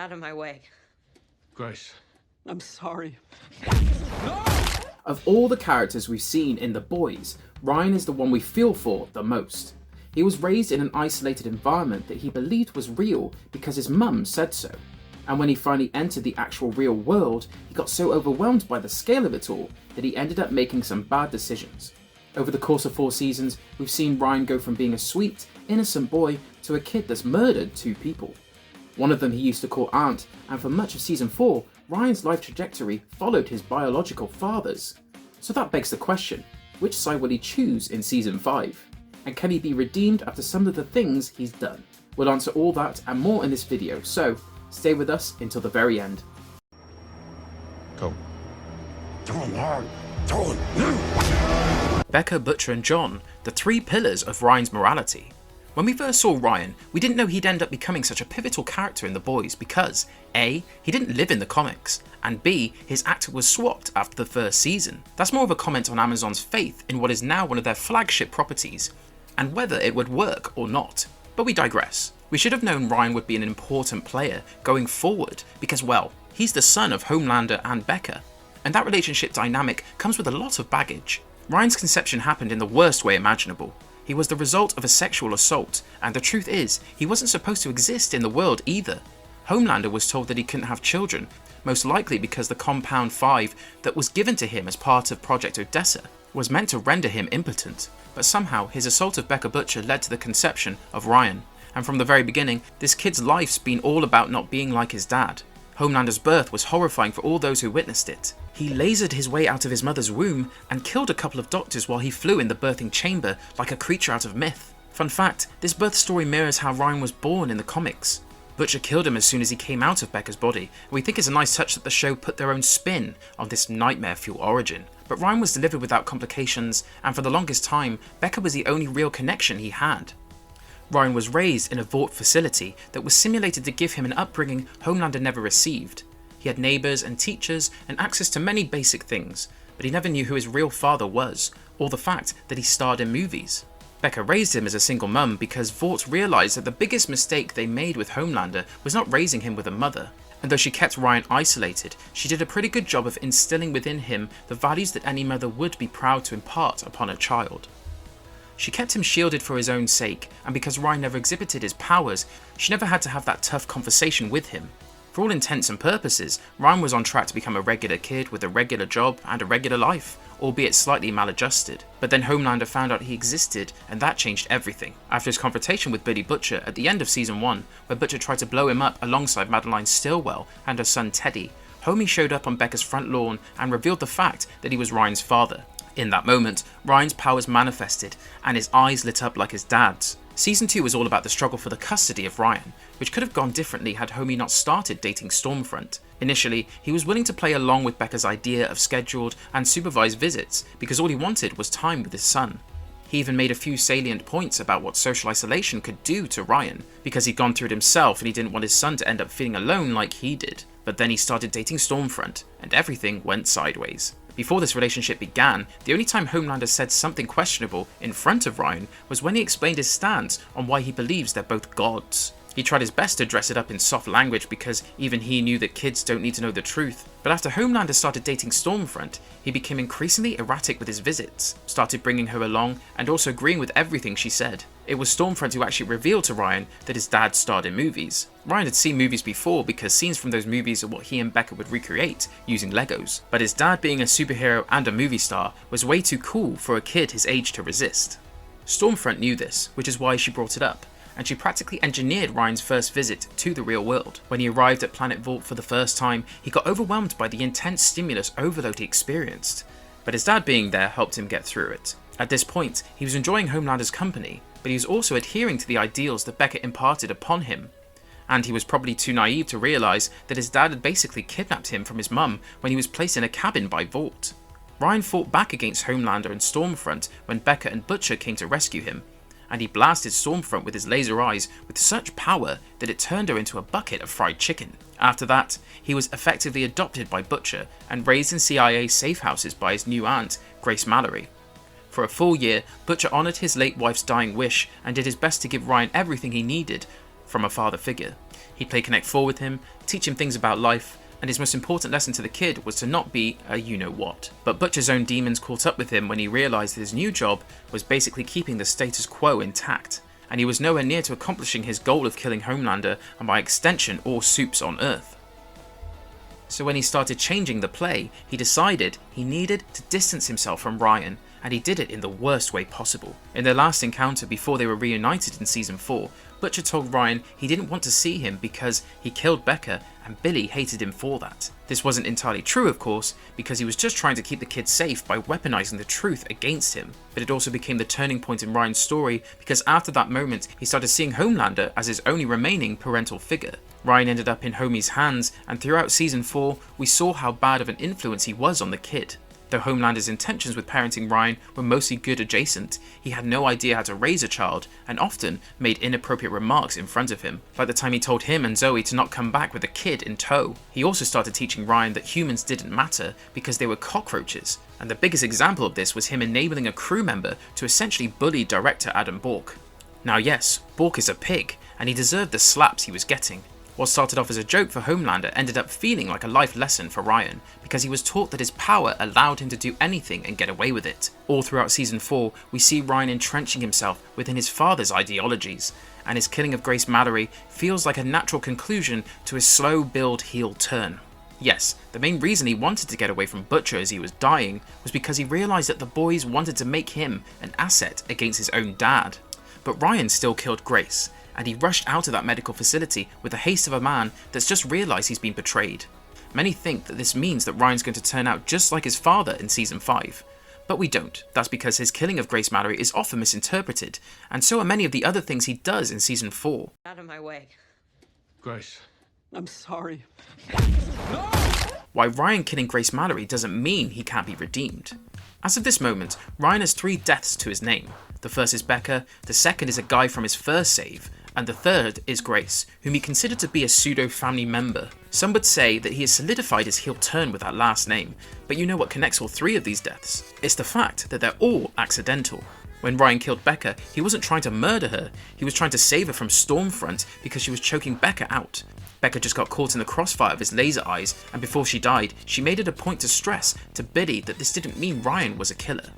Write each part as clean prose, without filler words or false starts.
Out of my way. Grace. I'm sorry. Of all the characters we've seen in The Boys, Ryan is the one we feel for the most. He was raised in an isolated environment that he believed was real because his mum said so. And when he finally entered the actual real world, he got so overwhelmed by the scale of it all that he ended up making some bad decisions. Over the course of 4 seasons, we've seen Ryan go from being a sweet, innocent boy to a kid that's murdered 2 people. One of them he used to call Aunt, and for much of season 4, Ryan's life trajectory followed his biological father's. So that begs the question, which side will he choose in season 5? And can he be redeemed after some of the things he's done? We'll answer all that and more in this video, so stay with us until the very end. Go. Becca, Butcher and John, the 3 pillars of Ryan's morality. When we first saw Ryan, we didn't know he'd end up becoming such a pivotal character in The Boys because A, he didn't live in the comics, and B, his actor was swapped after the first season. That's more of a comment on Amazon's faith in what is now one of their flagship properties, and whether it would work or not. But we digress. We should have known Ryan would be an important player going forward because, well, he's the son of Homelander and Becca, and that relationship dynamic comes with a lot of baggage. Ryan's conception happened in the worst way imaginable. He was the result of a sexual assault, and the truth is, he wasn't supposed to exist in the world either. Homelander was told that he couldn't have children, most likely because the Compound 5 that was given to him as part of Project Odessa was meant to render him impotent. But somehow, his assault of Becca Butcher led to the conception of Ryan, and from the very beginning, this kid's life's been all about not being like his dad. Homelander's birth was horrifying for all those who witnessed it. He lasered his way out of his mother's womb and killed a couple of doctors while he flew in the birthing chamber like a creature out of myth. Fun fact, this birth story mirrors how Ryan was born in the comics. Butcher killed him as soon as he came out of Becca's body, and we think it's a nice touch that the show put their own spin on this nightmare fuel origin. But Ryan was delivered without complications, and for the longest time, Becca was the only real connection he had. Ryan was raised in a Vought facility that was simulated to give him an upbringing Homelander never received. He had neighbours and teachers and access to many basic things, but he never knew who his real father was, or the fact that he starred in movies. Becca raised him as a single mum because Vought realised that the biggest mistake they made with Homelander was not raising him with a mother, and though she kept Ryan isolated, she did a pretty good job of instilling within him the values that any mother would be proud to impart upon a child. She kept him shielded for his own sake, and because Ryan never exhibited his powers, she never had to have that tough conversation with him. For all intents and purposes, Ryan was on track to become a regular kid with a regular job and a regular life, albeit slightly maladjusted. But then Homelander found out he existed, and that changed everything. After his confrontation with Billy Butcher at the end of season 1, where Butcher tried to blow him up alongside Madeline Stillwell and her son Teddy, Homie showed up on Becca's front lawn and revealed the fact that he was Ryan's father. In that moment, Ryan's powers manifested, and his eyes lit up like his dad's. Season 2 was all about the struggle for the custody of Ryan, which could have gone differently had Homie not started dating Stormfront. Initially, he was willing to play along with Becca's idea of scheduled and supervised visits because all he wanted was time with his son. He even made a few salient points about what social isolation could do to Ryan, because he'd gone through it himself and he didn't want his son to end up feeling alone like he did. But then he started dating Stormfront, and everything went sideways. Before this relationship began, the only time Homelander said something questionable in front of Ryan was when he explained his stance on why he believes they're both gods. He tried his best to dress it up in soft language because even he knew that kids don't need to know the truth. But after Homelander started dating Stormfront, he became increasingly erratic with his visits, started bringing her along and also agreeing with everything she said. It was Stormfront who actually revealed to Ryan that his dad starred in movies. Ryan had seen movies before because scenes from those movies are what he and Becca would recreate using Legos. But his dad being a superhero and a movie star was way too cool for a kid his age to resist. Stormfront knew this, which is why she brought it up, and she practically engineered Ryan's first visit to the real world. When he arrived at Planet Vought for the first time, he got overwhelmed by the intense stimulus overload he experienced. But his dad being there helped him get through it. At this point, he was enjoying Homelander's company, but he was also adhering to the ideals that Becca imparted upon him. And he was probably too naive to realise that his dad had basically kidnapped him from his mum when he was placed in a cabin by Vought. Ryan fought back against Homelander and Stormfront when Becca and Butcher came to rescue him, and he blasted Stormfront with his laser eyes with such power that it turned her into a bucket of fried chicken. After that, he was effectively adopted by Butcher and raised in CIA safe houses by his new aunt, Grace Mallory. For a full year, Butcher honoured his late wife's dying wish and did his best to give Ryan everything he needed from a father figure. He'd play Connect 4 with him, teach him things about life, and his most important lesson to the kid was to not be a you-know-what. But Butcher's own demons caught up with him when he realised that his new job was basically keeping the status quo intact, and he was nowhere near to accomplishing his goal of killing Homelander and by extension all supes on Earth. So when he started changing the play, he decided he needed to distance himself from Ryan, and he did it in the worst way possible. In their last encounter before they were reunited in Season 4, Butcher told Ryan he didn't want to see him because he killed Becca and Billy hated him for that. This wasn't entirely true, of course, because he was just trying to keep the kid safe by weaponizing the truth against him. But it also became the turning point in Ryan's story because after that moment he started seeing Homelander as his only remaining parental figure. Ryan ended up in Homie's hands, and throughout Season 4 we saw how bad of an influence he was on the kid. Though Homelander's intentions with parenting Ryan were mostly good adjacent, he had no idea how to raise a child and often made inappropriate remarks in front of him, like the time he told him and Zoe to not come back with a kid in tow. He also started teaching Ryan that humans didn't matter because they were cockroaches, and the biggest example of this was him enabling a crew member to essentially bully director Adam Bork. Now yes, Bork is a pig, and he deserved the slaps he was getting. What started off as a joke for Homelander ended up feeling like a life lesson for Ryan, because he was taught that his power allowed him to do anything and get away with it. All throughout Season 4, we see Ryan entrenching himself within his father's ideologies, and his killing of Grace Mallory feels like a natural conclusion to his slow build heel turn. Yes, the main reason he wanted to get away from Butcher as he was dying was because he realised that the boys wanted to make him an asset against his own dad. But Ryan still killed Grace, and he rushed out of that medical facility with the haste of a man that's just realised he's been betrayed. Many think that this means that Ryan's going to turn out just like his father in Season 5, but we don't. That's because his killing of Grace Mallory is often misinterpreted, and so are many of the other things he does in Season 4. Out of my way. Grace. I'm sorry. Why Ryan killing Grace Mallory doesn't mean he can't be redeemed. As of this moment, Ryan has 3 deaths to his name. The first is Becca, the second is a guy from his first save, and the third is Grace, whom he considered to be a pseudo-family member. Some would say that he has solidified his heel turn with that last name, but you know what connects all 3 of these deaths? It's the fact that they're all accidental. When Ryan killed Becca, he wasn't trying to murder her, he was trying to save her from Stormfront because she was choking Becca out. Becca just got caught in the crossfire of his laser eyes, and before she died, she made it a point to stress to Billy that this didn't mean Ryan was a killer.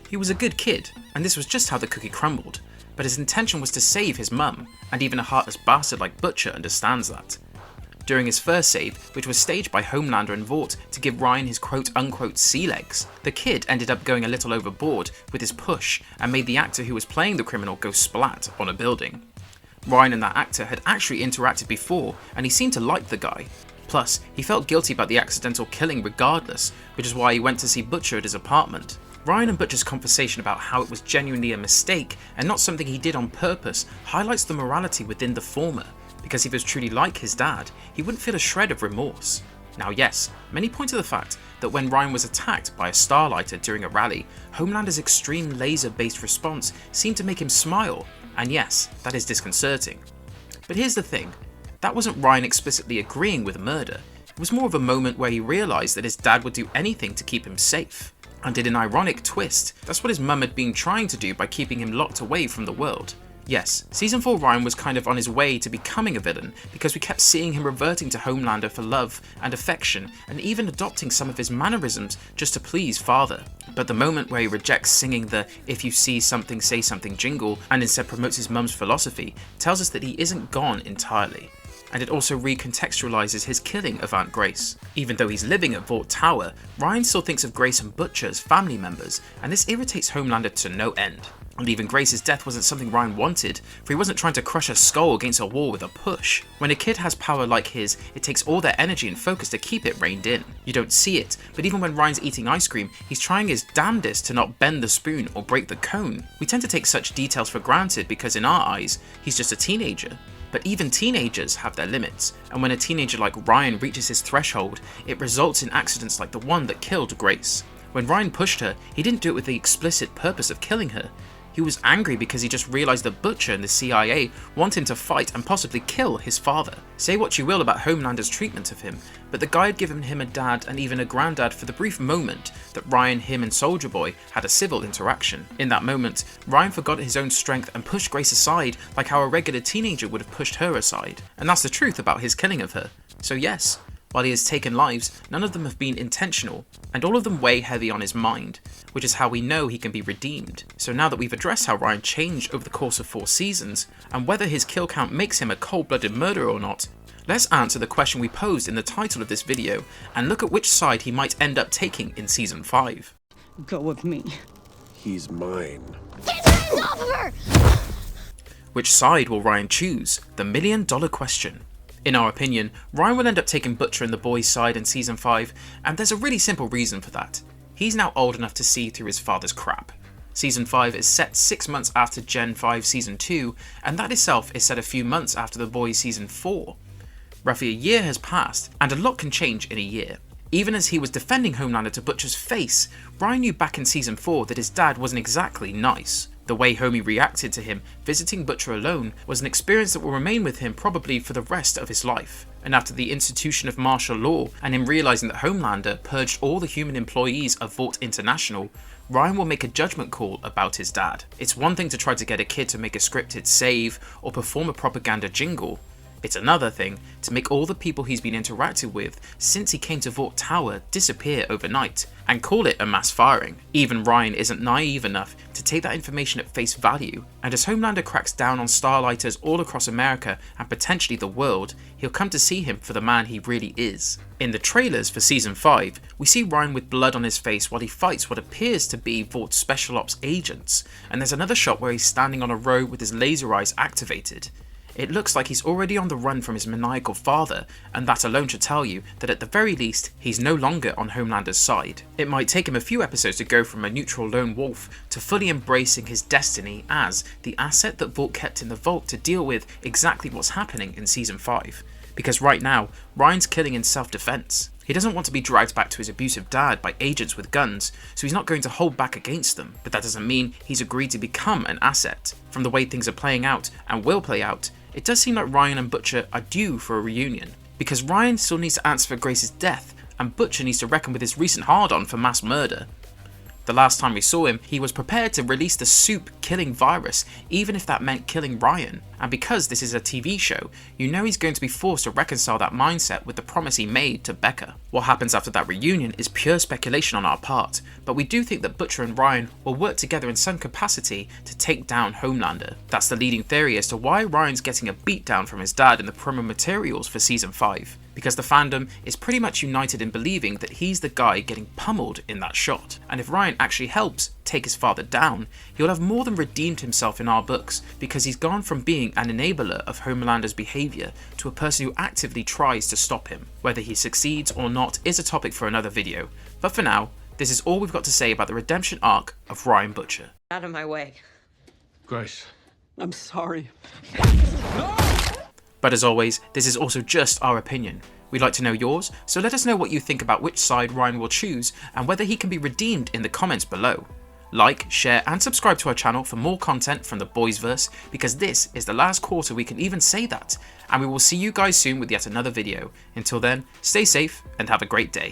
He was a good kid, and this was just how the cookie crumbled, but his intention was to save his mum, and even a heartless bastard like Butcher understands that. During his first save, which was staged by Homelander and Vought to give Ryan his quote-unquote sea legs, the kid ended up going a little overboard with his push and made the actor who was playing the criminal go splat on a building. Ryan and that actor had actually interacted before, and he seemed to like the guy. Plus, he felt guilty about the accidental killing regardless, which is why he went to see Butcher at his apartment. Ryan and Butcher's conversation about how it was genuinely a mistake and not something he did on purpose highlights the morality within the former, because if he was truly like his dad, he wouldn't feel a shred of remorse. Now yes, many point to the fact that when Ryan was attacked by a starlighter during a rally, Homelander's extreme laser-based response seemed to make him smile, and yes, that is disconcerting. But here's the thing, that wasn't Ryan explicitly agreeing with murder, it was more of a moment where he realised that his dad would do anything to keep him safe. And in an ironic twist, that's what his mum had been trying to do by keeping him locked away from the world. Yes, Season 4 Ryan was kind of on his way to becoming a villain because we kept seeing him reverting to Homelander for love and affection and even adopting some of his mannerisms just to please father. But the moment where he rejects singing the "if you see something say something" jingle and instead promotes his mum's philosophy tells us that he isn't gone entirely. And it also recontextualizes his killing of Aunt Grace. Even though he's living at Vought Tower, Ryan still thinks of Grace and Butcher as family members, and this irritates Homelander to no end. And even Grace's death wasn't something Ryan wanted, for he wasn't trying to crush her skull against a wall with a push. When a kid has power like his, it takes all their energy and focus to keep it reined in. You don't see it, but even when Ryan's eating ice cream, he's trying his damnedest to not bend the spoon or break the cone. We tend to take such details for granted because in our eyes, he's just a teenager. But even teenagers have their limits, and when a teenager like Ryan reaches his threshold, it results in accidents like the one that killed Grace. When Ryan pushed her, he didn't do it with the explicit purpose of killing her. He was angry because he just realised that Butcher and the CIA want him to fight and possibly kill his father. Say what you will about Homelander's treatment of him, but the guy had given him a dad and even a granddad for the brief moment that Ryan, him and Soldier Boy had a civil interaction. In that moment, Ryan forgot his own strength and pushed Grace aside like how a regular teenager would have pushed her aside. And that's the truth about his killing of her. So yes, while he has taken lives, none of them have been intentional, and all of them weigh heavy on his mind, which is how we know he can be redeemed. So now that we've addressed how Ryan changed over the course of 4 seasons, and whether his kill count makes him a cold-blooded murderer or not, let's answer the question we posed in the title of this video, and look at which side he might end up taking in Season 5. Go with me. He's mine. Get your hands off of her! Which side will Ryan choose? The million-dollar question. In our opinion, Ryan will end up taking Butcher and the boys' side in Season 5, and there's a really simple reason for that. He's now old enough to see through his father's crap. Season 5 is set 6 months after Gen 5 Season 2, and that itself is set a few months after The Boys Season 4. Roughly a year has passed, and a lot can change in a year. Even as he was defending Homelander to Butcher's face, Ryan knew back in Season 4 that his dad wasn't exactly nice. The way Homie reacted to him visiting Butcher alone was an experience that will remain with him probably for the rest of his life. And after the institution of martial law and him realising that Homelander purged all the human employees of Vought International, Ryan will make a judgment call about his dad. It's one thing to try to get a kid to make a scripted save or perform a propaganda jingle. It's another thing to make all the people he's been interacting with since he came to Vought Tower disappear overnight and call it a mass firing. Even Ryan isn't naive enough to take that information at face value, and as Homelander cracks down on Starlighters all across America and potentially the world, he'll come to see him for the man he really is. In the trailers for Season 5, we see Ryan with blood on his face while he fights what appears to be Vaught's Special Ops agents, and there's another shot where he's standing on a row with his laser eyes activated. It looks like he's already on the run from his maniacal father, and that alone should tell you that at the very least, he's no longer on Homelander's side. It might take him a few episodes to go from a neutral lone wolf to fully embracing his destiny as the asset that Vought kept in the vault to deal with exactly what's happening in Season 5. Because right now, Ryan's killing in self-defense. He doesn't want to be dragged back to his abusive dad by agents with guns, so he's not going to hold back against them, but that doesn't mean he's agreed to become an asset. From the way things are playing out, and will play out, it does seem like Ryan and Butcher are due for a reunion, because Ryan still needs to answer for Grace's death, and Butcher needs to reckon with his recent hard-on for mass murder. The last time we saw him, he was prepared to release the soup-killing virus, even if that meant killing Ryan. And because this is a TV show, you know he's going to be forced to reconcile that mindset with the promise he made to Becca. What happens after that reunion is pure speculation on our part, but we do think that Butcher and Ryan will work together in some capacity to take down Homelander. That's the leading theory as to why Ryan's getting a beatdown from his dad in the promo materials for Season 5. Because the fandom is pretty much united in believing that he's the guy getting pummeled in that shot. And if Ryan actually helps take his father down, he'll have more than redeemed himself in our books, because he's gone from being an enabler of Homelander's behaviour to a person who actively tries to stop him. Whether he succeeds or not is a topic for another video, but for now, this is all we've got to say about the redemption arc of Ryan Butcher. Out of my way. Grace. I'm sorry. But as always, this is also just our opinion. We'd like to know yours, so let us know what you think about which side Ryan will choose and whether he can be redeemed in the comments below. Like, share and subscribe to our channel for more content from the Boysverse, because this is the last quarter we can even say that, and we will see you guys soon with yet another video. Until then, stay safe and have a great day.